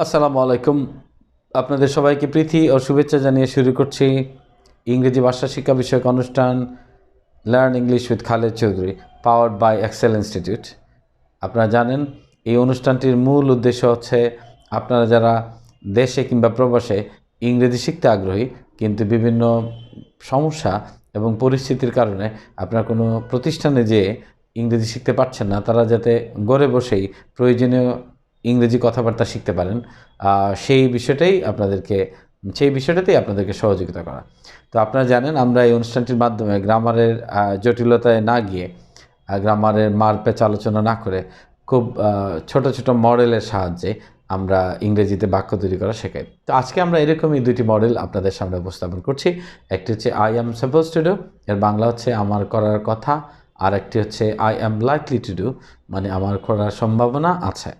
আসসালামু আলাইকুম। আপনাদের সবাইকে প্রীতি ও শুভেচ্ছা জানিয়ে শুরু করছি ইংরেজি ভাষা শিক্ষা বিষয়ক অনুষ্ঠান learn English with Khaled Chowdhury, powered by Excel Institute. আপনারা জানেন এই অনুষ্ঠানটির মূল উদ্দেশ্য হচ্ছে আপনারা যারা দেশে কিংবা প্রবাসে ইংরেজি শিখতে আগ্রহী কিন্তু বিভিন্ন সমস্যা এবং পরিস্থিতির কারণে আপনারা কোনো প্রতিষ্ঠানে যেয়ে ইংরেজি শিখতে পারছেন না, তারা যাতে ঘরে বসেই প্রয়োজনীয় ইংরেজি কথাবার্তা শিখতে পারেন, সেই বিষয়টাতেই আপনাদেরকে সহযোগিতা করা। তো আপনারা জানেন আমরা এই অনুষ্ঠানটির মাধ্যমে গ্রামারের জটিলতায় না গিয়ে, গ্রামারের মারপ্যাচ আলোচনা না করে খুব ছোট ছোট মডেলের সাহায্যে আমরা ইংরেজিতে বাক্য তৈরি করা শেখাই। তো আজকে আমরা এরকমই দুটি মডেল আপনাদের সামনে উপস্থাপন করছি। একটি হচ্ছে I am suppose to do, এর বাংলা হচ্ছে আমার করার কথা, আর একটি হচ্ছে I am likely to do, মানে আমার করার সম্ভাবনা আছে।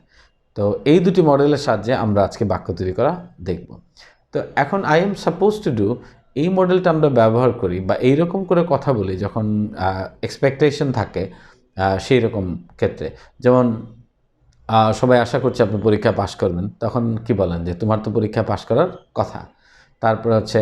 তো এই দুটি মডেলের সাহায্যে আমরা আজকে বাক্য তৈরি করা দেখব। তো এখন I am suppose to do এই মডেলটা আমরা ব্যবহার করি বা এইরকম করে কথা বলি যখন এক্সপেকটেশন থাকে সেই রকম ক্ষেত্রে। যেমন সবাই আশা করছে আপনি পরীক্ষা পাশ করবেন, তখন কি বলেন যে তোমার তো পরীক্ষা পাশ করার কথা। তারপর হচ্ছে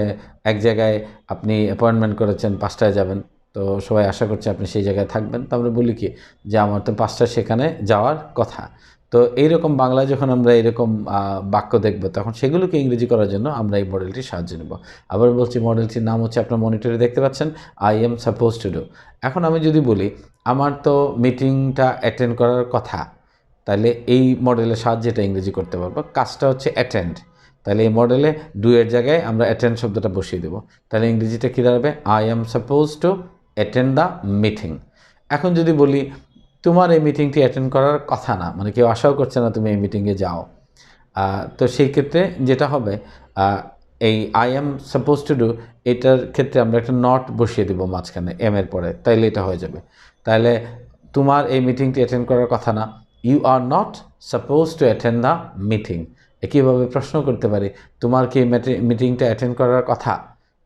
এক জায়গায় আপনি অ্যাপয়েন্টমেন্ট করেছেন, 5টায় যাবেন, তো সবাই আশা করছে আপনি সেই জায়গায় থাকবেন, তো আমরা বলি কি যে আমার তো 5টায় সেখানে যাওয়ার কথা। তো এইরকম বাংলায় যখন আমরা এরকম বাক্য দেখব তখন সেগুলোকে ইংরেজি করার জন্য আমরা এই মডেলটির সাহায্য নেব। আবার বলছি, মডেলটির নাম হচ্ছে, আপনার মনিটরে দেখতে পাচ্ছেন, I am suppose to do. এখন আমি যদি বলি আমার তো মিটিংটা অ্যাটেন্ড করার কথা, তাহলে এই মডেলের সাহায্যে এটা ইংরেজি করতে পারবো। কাজটা হচ্ছে অ্যাটেন্ড, তাহলে এই মডেলে ডু এর জায়গায় আমরা অ্যাটেন্ড শব্দটা বসিয়ে দেবো। তাহলে ইংরেজিটা কী দাঁড়াবে? I am suppose to attend the meeting. এখন যদি বলি তোমার এই মিটিংটি অ্যাটেন্ড করার কথা না, মানে কেউ আশাও করছে না তুমি এই মিটিংয়ে যাও, তো সেই ক্ষেত্রে যেটা হবে, এই I am suppose to do এটার ক্ষেত্রে আমরা একটা নট বসিয়ে দেবো মাঝখানে এম এর পরে, তাইলে এটা হয়ে যাবে। তাহলে তোমার এই মিটিংটি অ্যাটেন্ড করার কথা না, you are not suppose to attend the meeting. একইভাবে প্রশ্ন করতে পারি, তোমার কি মিটিংটা অ্যাটেন্ড করার কথা?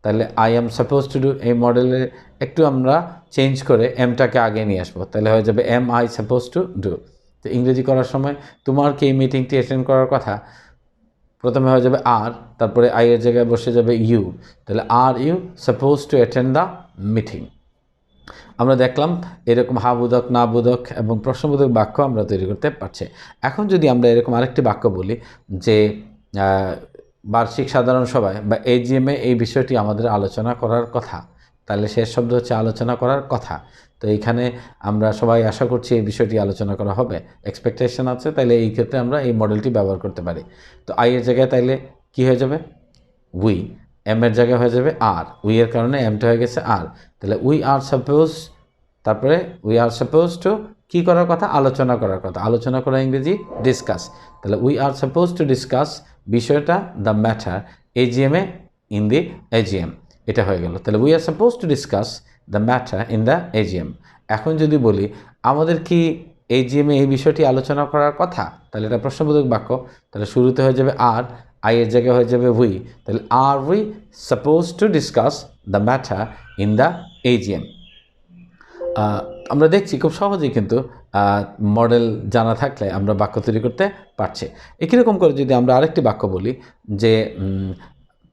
তাহলে I am suppose to do এই মডেলে একটু আমরা চেঞ্জ করে এমটাকে আগে নিয়ে আসবো, তাহলে হয়ে যাবে am I suppose to do. তো ইংরেজি করার সময় তোমার কি এই মিটিংটি অ্যাটেন্ড করার কথা, প্রথমে হয়ে যাবে আর, তারপরে আই এর জায়গায় বসে যাবে ইউ, তাহলে are you suppose to attend the meeting. আমরা দেখলাম এরকম হাবোধক, না বোধক এবং প্রশ্নবোধক বাক্য আমরা তৈরি করতে পারছি। এখন যদি আমরা এরকম আরেকটি বাক্য বলি যে বার্ষিক সাধারণ সভায় বা এজিএমে এই বিষয়টি আমাদের আলোচনা করার কথা, তাহলে শেষ শব্দ হচ্ছে আলোচনা করার কথা। তো এইখানে আমরা সবাই আশা করছি এই বিষয়টি আলোচনা করা হবে, এক্সপেকটেশন আছে, তাইলে এই ক্ষেত্রে আমরা এই মডেলটি ব্যবহার করতে পারি। তো আই এর জায়গায় তাইলে কি হয়ে যাবে? উই। এম এর জায়গায় হয়ে যাবে আর, উই এর কারণে এমটা হয়ে গেছে আর। তাহলে উই আর সাপোজ, তারপরে উই আর সাপোজ টু কী করার কথা? আলোচনা করার কথা। আলোচনা করা ইংরেজি ডিসকাস। তাহলে we are suppose to discuss বিষয়টা, দ্য ম্যাটার, এজিএমে, ইন দি এজিএম, এটা হয়ে গেল। তাহলে we are suppose to discuss the matter in the AGM. এখন যদি বলি আমাদের কি এজিএমে এই বিষয়টি আলোচনা করার কথা, তাহলে এটা প্রশ্নবোধক বাক্য। তাহলে শুরুতে হয়ে যাবে আর, আই এর জায়গায় হয়ে যাবে উই, তাহলে আর we suppose to discuss the matter in the AGM. আমরা দেখছি খুব সহজেই কিন্তু মডেল জানা থাকলে আমরা বাক্য তৈরি করতে পারছি। একই রকম করে যদি আমরা আরেকটি বাক্য বলি যে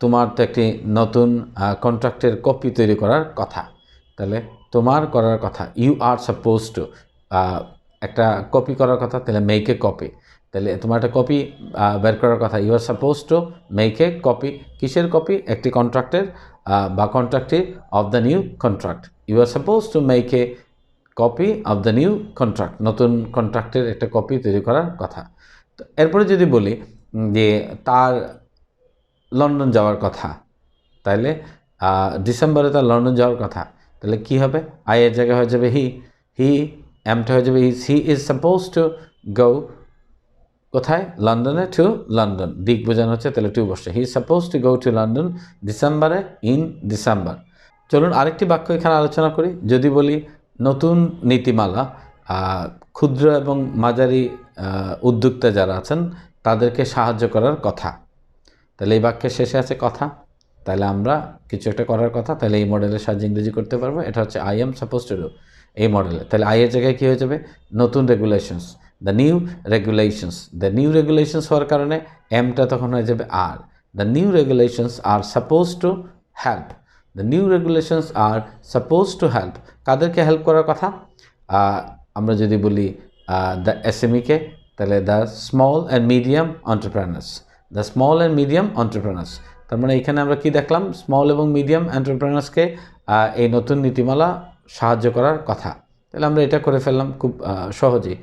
তোমার তো একটি নতুন কন্ট্রাক্টের কপি তৈরি করার কথা, তাহলে তোমার করার কথা, ইউ আর সাপোজ টু একটা কপি করার কথা, তাহলে মেক এ কপি। তাহলে তোমার একটা কপি বের করার কথা, you are suppose to make a copy. কিসের কপি? একটি কন্ট্রাক্টের বা কন্ট্রাক্টে of the new contract. You are suppose to make a copy of the new contract, নতুন কন্ট্রাক্টের একটা কপি তৈরি করার কথা। তো এরপরে যদি বলি যে তার লন্ডন যাওয়ার কথা, তাহলে ডিসেম্বরে তার লন্ডন যাওয়ার কথা, তাহলে কি হবে? আই এর জায়গায় হয়ে যাবে হি এমটা হয়ে যাবে he is suppose to go কোথায়? লন্ডনে, টু লন্ডন, দিক বোঝানো হচ্ছে, তাহলে টু বসে, he is suppose to go to London ডিসেম্বরে, ইন ডিসেম্বর। চলুন আরেকটি বাক্য এখানে আলোচনা করি। যদি বলি নতুন নীতিমালা ক্ষুদ্র এবং মাঝারি উদ্যোক্তা যারা আছেন তাদেরকে সাহায্য করার কথা, তাহলে এই বাক্যের শেষে আছে কথা, তাহলে আমরা কিছু একটা করার কথা, তাহলে এই মডেলের সাহায্যে ইংরেজি করতে পারবো। এটা হচ্ছে I am suppose to do এই মডেলে। তাহলে আই এর জায়গায় কী হয়ে যাবে? নতুন regulations, the new regulations. The new regulations হওয়ার কারণে এমটা তখন হয়ে যাবে আর। The new regulations are suppose to help. The new regulations are suppose to help. কাদেরকে হেল্প করার কথা? আমরা যদি বলি দ্য এসএমইকে, তাহলে the small and medium entrepreneurs. The small and medium entrepreneurs, তার মানে এখানে আমরা কি দেখলাম? স্মল এবং মিডিয়াম এন্টারপ্রেনার্সকে এই নতুন নীতিমালা সাহায্য করার কথা। তাহলে আমরা এটা করে ফেললাম খুব সহজেই।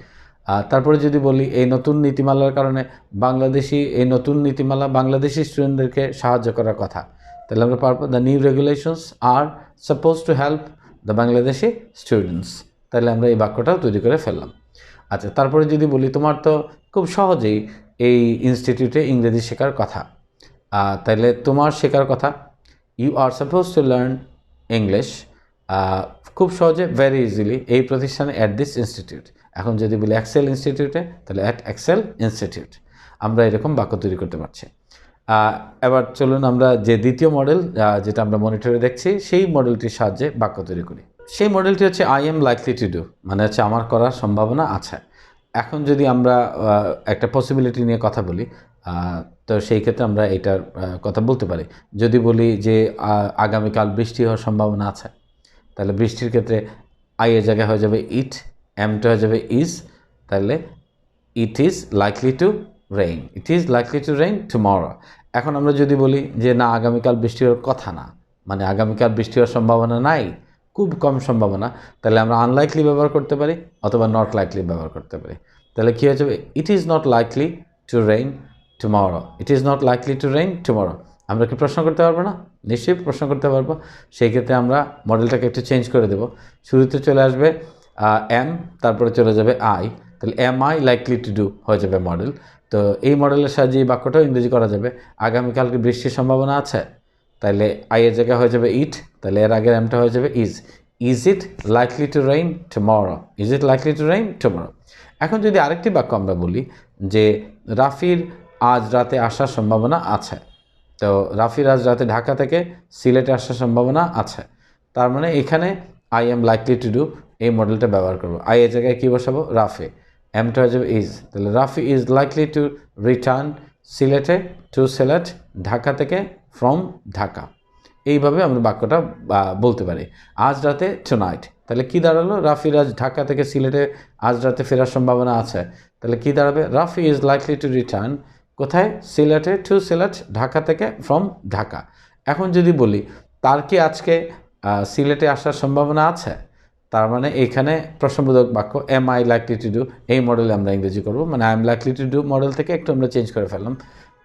তারপরে যদি বলি এই নতুন নীতিমালার কারণে এই নতুন নীতিমালা বাংলাদেশি স্টুডেন্টদেরকে সাহায্য করার কথা, তাহলে আমরা পারবো the new regulations are suppose to help the Bangladeshi students. তাহলে আমরা এই বাক্যটাও তৈরি করে ফেললাম। আচ্ছা, তারপরে যদি বলি তোমার তো খুব সহজেই এই ইনস্টিটিউটে ইংরেজি শেখার কথা, তাহলে তোমার শেখার কথা you are suppose to learn English খুব সহজে, ভেরি ইজিলি এই প্রতিষ্ঠানে অ্যাট দিস ইনস্টিটিউট। এখন যদি বলি এক্সেল ইনস্টিটিউটে, তাহলে অ্যাট এক্সেল ইনস্টিটিউট। আমরা এরকম বাক্য তৈরি করতে পারছি। এবার চলুন আমরা যে দ্বিতীয় মডেল যেটা আমরা মনিটরে দেখছি সেই মডেলটির সাহায্যে বাক্য তৈরি করি। সেই মডেলটি হচ্ছে I am likely to do, মানে হচ্ছে আমার করার সম্ভাবনা আছে। এখন যদি আমরা একটা পসিবিলিটি নিয়ে কথা বলি, তো সেই ক্ষেত্রে আমরা এটার কথা বলতে পারি। যদি বলি যে আগামীকাল বৃষ্টি হওয়ার সম্ভাবনা আছে, তাহলে বৃষ্টির ক্ষেত্রে আই এর জায়গায় হয়ে যাবে ইট, এমটা হয়ে যাবে ইজ, তাহলে it is likely two rain. It is likely two rain tomorrow. এখন আমরা যদি বলি যে না, আগামীকাল বৃষ্টি হওয়ার কথা না, মানে আগামীকাল বৃষ্টি হওয়ার সম্ভাবনা নাই, খুব কম সম্ভাবনা, তাহলে আমরা আনলাইকলি ব্যবহার করতে পারি অথবা নট লাইকলি ব্যবহার করতে পারি। তাহলে কী হয়ে যাবে? It is not likely to rain tomorrow. It is not likely to rain tomorrow. আমরা কি প্রশ্ন করতে পারবো না? নিশ্চয়ই প্রশ্ন করতে পারবো। সেই ক্ষেত্রে আমরা মডেলটাকে একটু চেঞ্জ করে দেব। শুরুতে চলে আসবে এম, তারপরে চলে যাবে আই, তাহলে am I likely to do হয়ে যাবে মডেল। তো এই মডেলের সাহায্যে এই বাক্যটাও ইংরেজি করা যাবে। আগামীকালকে বৃষ্টির সম্ভাবনা আছে, তাহলে আই এর জায়গায় হয়ে যাবে ইট, তাহলে এর আগের এমটা হয়ে যাবে is. Is it likely to rain tomorrow? Is it likely to rain tomorrow? এখন যদি আরেকটি বাক্য আমরা বলি যে রাফির আজ রাতে আসার সম্ভাবনা আছে, তো রাফির আজ রাতে ঢাকা থেকে সিলেটে আসার সম্ভাবনা আছে, তার মানে এখানে I am likely to do এই মডেলটা ব্যবহার করবো। আই এর জায়গায় কী বসাবো? রাফি, এমটা হয়ে যাবে ইজ, তাহলে Rafi is likely to return সিলেটে টু সিলেট, ঢাকা থেকে ফ্রম ঢাকা। এইভাবে আমরা বাক্যটা বলতে পারি। আজ রাতে টুনাইট, তাহলে কি দাঁড়ালো? রাফির আজ ঢাকা থেকে সিলেটে আজ রাতে ফেরার সম্ভাবনা আছে, তাহলে কি দাঁড়াবে? Rafi is likely to return কোথায়? সিলেটে টু সিলেট, ঢাকা থেকে ফ্রম ঢাকা। এখন যদি বলি তার কি আজকে সিলেটে আসার সম্ভাবনা আছে, তার মানে এখানে প্রশ্নবোধক বাক্য am I likely to do এই মডেলে আমরা ইংরেজি করব, মানে I am likely to do model থেকে একটু আমরা চেঞ্জ করে ফেললাম।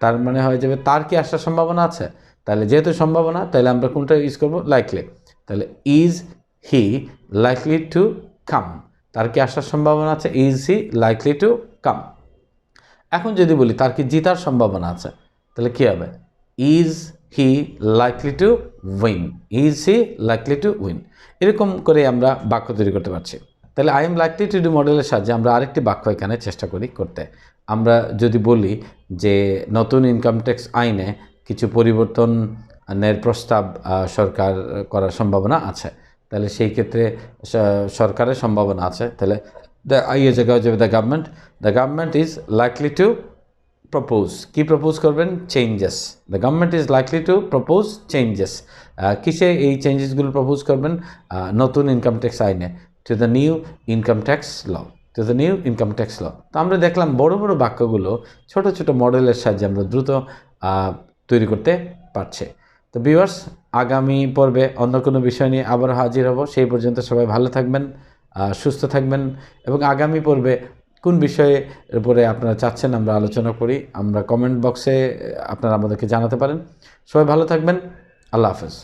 তার মানে হয়ে যাবে তার কি আসার সম্ভাবনা আছে, তাহলে যেহেতু সম্ভাবনা, তাহলে আমরা কোনটা ইউজ করব? লাইকলি। তাহলে is he likely to come, তার কি আসার সম্ভাবনা আছে? Is he likely to come. এখন যদি বলি তার কি জিতার সম্ভাবনা আছে, তাহলে কী হবে? Is he likely to win. Is he likely to win. এরকম করে আমরা বাক্য তৈরি করতে পারছি। তাহলে I am likely to do মডেলের সাহায্যে আমরা আরেকটি বাক্য এখানে চেষ্টা করি করতে। আমরা যদি বলি যে নতুন ইনকাম ট্যাক্স আইনে কিছু পরিবর্তনের প্রস্তাব সরকার করার সম্ভাবনা আছে, তাহলে সেই ক্ষেত্রে সরকারের সম্ভাবনা আছে, তাহলে দ্য আই এর জায়গায় যাবে the government is likely to propose. কি প্রপোজ করবেন? Changes. The government is likely to propose changes. কিসে এই চেঞ্জেসগুলো প্রপোজ করবেন? নতুন ইনকাম ট্যাক্স আইনে, to the new income tax law, to the new income tax law. তো আমরা দেখলাম বড় বড় বাক্যগুলো ছোট ছোট মডেলের সাহায্যে আমরা দ্রুত তৈরি করতে পারছি। তো ভিউয়ার্স, আগামী পর্বে অন্য কোনো বিষয় নিয়ে আবার হাজির হব। সেই পর্যন্ত সবাই ভালো থাকবেন, সুস্থ থাকবেন, এবং আগামী পর্বে কোন বিষয়ের উপরে আপনারা চাচ্ছেন আমরা আলোচনা করি, আমরা কমেন্ট বক্সে আপনারা আমাদেরকে জানাতে পারেন। সবাই ভালো থাকবেন। আল্লাহ হাফেজ।